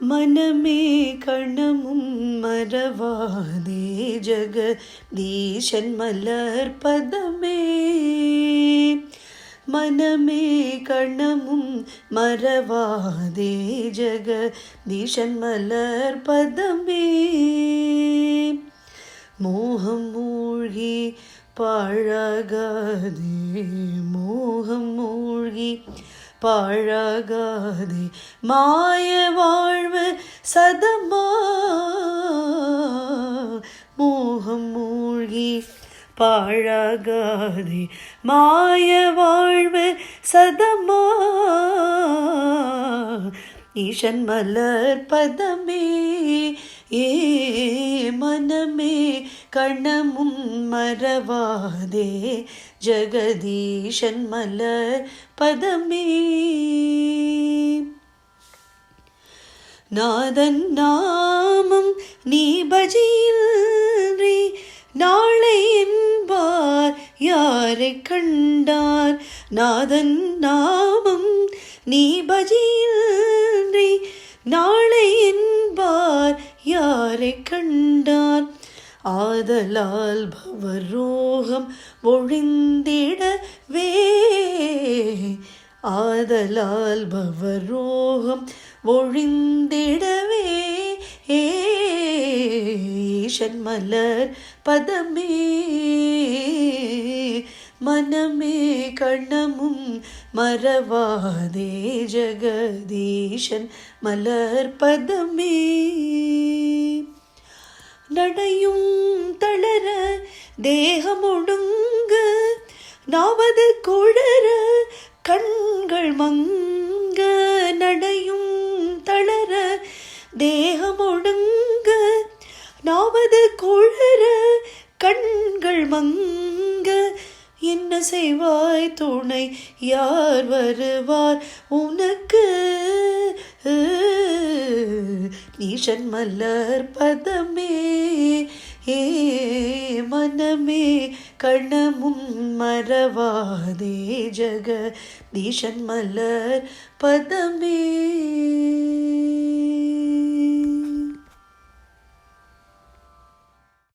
மனமே கணமும் மறவாதே ஜெகதீஷன் மலர் பதமே. மனமே கணமும் மறவாதே ஜெகதீஷன் மலர் பதமே. மோகம் மூழ்கி பாழாகாதே, மோகம் மூழ்கி பாழாகாதே, மாய வாழ்வு சதமா. மோகம் மூழ்கி பாழாகாதே, மாய வாழ்வு சதமா. ஈசன் மலர் பதமே. மனமே கணமும் மறவாதே ஜெகதீஷன் மலர் பதமே. நாதன் நாமம் நீ பஜியில்றி நாளை என்பார் யாரை கண்டார். நாதன் நாமம் நீ பஜியில்றி நாளை என்பார் யாரை கண்டார். ஆதலால் பவரோகம் ஒழிந்திடவே, ஆதலால் பவரோகம் ஒழிந்திடவே. ஈசன் மலர் பதமே. மனமே கணமும் மறவாதே ஜெகதீஷன் மலர் பதமே. நடையும் தளர தேகமொடுங்க, நாவது குழற கண்கள் மங்க. நடையும் தளர தேகமொடுங்க, நாவது குழற கண்கள் மங்க. என்ன செய்வாய் துணை யார் வருவார் உனக்கு. ஈசன் மலர் பதமே. மனமே கணமும் மறவாதே ஜெகதீஷன் மலர் பதமே.